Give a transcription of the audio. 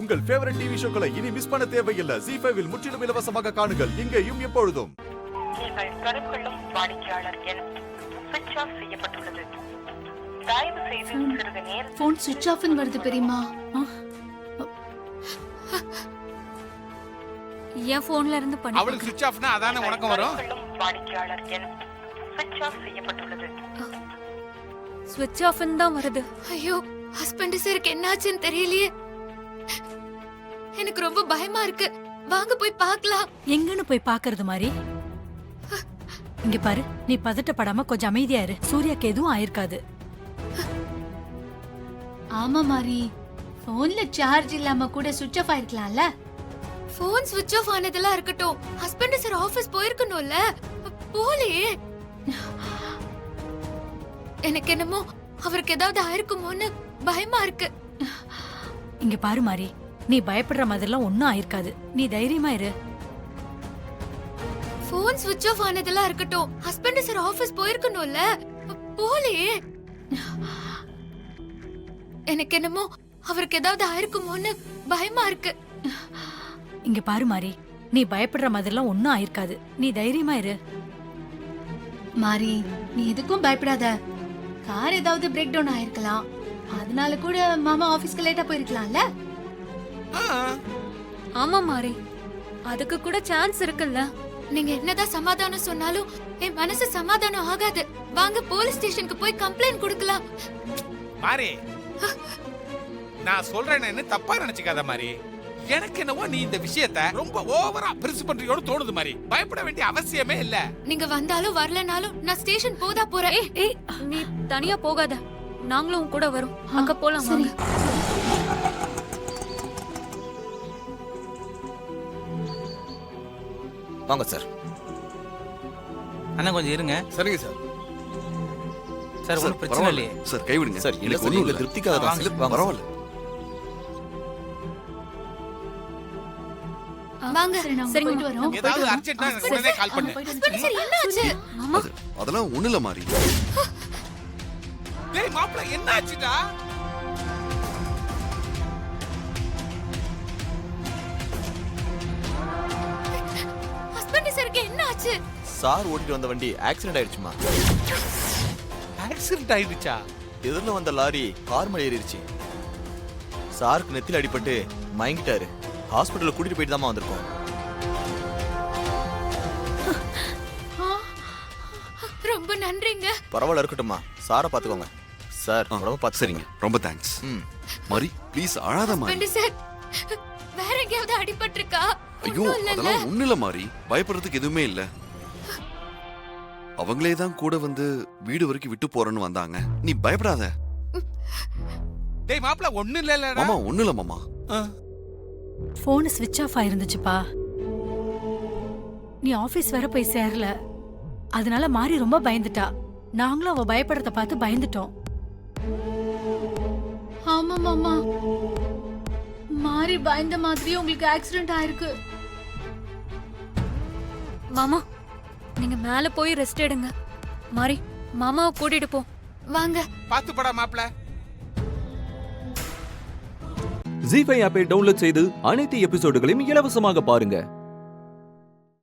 உங்கள் favourite TV ஷோக்களை இனி miss பண்ண தேவையில்லை. ZEE5 இல் முற்றிலும் இலவசமாக காணுங்கள். இங்கேயும் எப்பொழுதும். நீங்கள் தொடர்புகொள்ளும் வாடிக்கையாளர் எண் ஸ்விட்ச் ஆஃப் செய்யப்பட்டுள்ளது. தயவு செய்து சிறிது நேரம் போன் ஸ்விட்ச் ஆஃப்னு வருது பெரியமா. என் போன்ல இருந்து பண்ணி அவளுக்கு ஸ்விட்ச் ஆஃப்னா அதானே உனக்கு வரும். வாடிக்கையாளர் எண் ஸ்விட்ச் ஆஃப் செய்யப்பட்டுள்ளது. ஸ்விட்ச் ஆஃப்னு தான் வருது. ஐயோ, ஹஸ்பண்ட் சாருக்கு என்னாச்சுன்னு தெரியலையே. எனக்கு ரொம்ப பயமா இருக்கு. வாங்க போய் பார்க்கலாம். எங்கன்னு போய் பாக்குறது மாதிரி? இங்க பாரு, நீ பதட்டப்படாம கொஞ்சம் அமைதியா இரு. சூர்யாக்கு எதுவும் ஆயிருக்காது. ஆமா மாரி, போன்ல சார்ஜ் இல்லாம கூட சுவிட்ச் ஆஃப் ஆயிருக்கலாம்ல. போன் ஸ்விட்ச் ஆஃப் ஆனதெல்லாம் இருக்கட்டும், ஹஸ்பண்ட் சார் ஆபீஸ் போயிருக்கணும்ல. போலையே. எனக்கு என்னமோ அவருக்கு ஏதாவது ஆயிருக்குமோன்னு பயமா இருக்கு. இங்க பாரு மாரி, நீ பயப்படுற மாதிரிலாம் ஒன்னும் ஆயிருக்காது. நீ தைரியமா இரு. போன் ஸ்விட்ச் ஆஃப் ஆனதெல்லாம் இருக்கட்டும், ஹஸ்பண்ட் சார் ஆபீஸ் போயிருக்கணும்ல. போலையே. எனக்கு என்னமோ அவருக்கு ஏதாவது ஆயிருக்குமோன்னு பயமா இருக்கு. இங்க பாரு மாரி, நீ பயப்படுற மாதிரிலாம் ஒன்னும் ஆயிருக்காது. நீ தைரியமா இரு. மாரி, நீ எதுக்கும் பயப்படாத. கார் ஏதாவது பிரேக் டவுன் ஆயிருக்கலாம். அதனால கூட மாமா ஆபீஸ்க்கு லேட்டா போயிருக்கலாம்ல. ஆமா மாரி, அதுக்கு கூட சான்ஸ் இருக்குல்ல. நீங்க என்னதான் சமாதானம் சொன்னாலும் என் மனசு சமாதானம் ஆகாது. வாங்க போலீஸ் ஸ்டேஷனுக்கு போய் கம்ப்ளைண்ட் கொடுக்கலாம். மாறி, நான் சொல்றேன்னு தப்பா நினைச்சுக்காத மாதிரி. எனக்கு என்னவோ நீ இந்த விஷயத்தை ரொம்ப ஓவரா பெருசு பண்றியோன்னு தோணுது மாதிரி. பயப்பட வேண்டிய அவசியமே இல்ல. நீங்க வந்தாலும் வரலனாலும் நான் ஸ்டேஷன் போதா போறேன். ஏய், நீ தனியா போகாத, நாங்களும் உன் கூட வரோம். அங்க போலாம். சரி. வாங்க சார். அண்ணா கொஞ்சம் இருங்க. சரிங்க சார். சார் ஒன்றும் பிரச்சனை இல்லையே சார். கைவிடுங்க சார். எனக்கு ஒன்றும் இல்லை, திருப்திக்காக தான் சார். பரவாயில்ல. வாங்க. சரி, நாங்க சரிங்க. போயிட்டு வரோம். ஏதாவது அர்ஜென்ட்டா எனக்கு உடனே கால் பண்ணு. ஹஸ்பண்ட் சார் என்னாச்சு? மாமா, அதெல்லாம் ஒண்ணு இல்ல மாறி. டேய் மாப்ள, என்ன ஆச்சுடா? ஹஸ்பண்ட் சாருக்கு என்ன ஆச்சு? சார் ஓட்டிட்டு வந்த வண்டி ஆக்சிடென்ட் ஆயிடுச்சுமா. ஆக்சிடென்ட் ஆயிடுச்சா? எதிரில் வந்த லாரி கார் மேல ஏறிடுச்சு. சாருக்கு நெத்தில அடிபட்டு மயங்கிட்டாரு. ஹாஸ்பிட்டல்ல கூட்டிட்டு போயிட்டு தான் வந்திருக்கோம். ரொம்ப நன்றிங்க. பரவாயில்ல, இருக்கட்டும்மா. சாரை பாத்துக்கோங்க. சார் உடம்ப பார்த்து. சரிங்க, ரொம்ப தேங்க்ஸ். மாரி ப்ளீஸ் அழாத மாரி. ஹஸ்பண்ட் சார் வேற எங்கயாவது அடிபட்டிருக்கா? ஐயோ, அதெல்லாம் ஒண்ணு இல்ல மாரி. பயப்படுறதுக்கு எதுவுமே இல்ல. அவங்களே தான் கூட வந்து வீடு வரைக்கும் விட்டு போறேன்னு வந்தாங்க. நீ பயப்படாத. டேய் மாப்ள, ஒண்ணு இல்ல. மாமா ஒண்ணு இல்ல மாமா. போன் ஸ்விட்ச் ஆஃப் ஆயிருந்துச்சுப்பா. நீ ஆபீஸ் வர போய் சேரல, அதனால மாறி ரொம்ப பயந்துட்டா. நாங்களும் அவ பயப்படுறத பார்த்து பயந்துட்டோம். ஆமா மாமா, மாரி பயந்த மாதிரியே உங்களுக்கு ஆக்சிடென்ட் ஆயிருக்கு. மாமா, நீங்க மேல போய் ரெஸ்ட் எடுங்க. மாரி, மாமாவை கூட்டிட்டு போ. வாங்க. பாத்து போடா மாப்ள. ZEE5 ஆப்பை டவுன்லோட் செய்து அனைத்து எபிசோடுகளையும் இலவசமாக பாருங்க.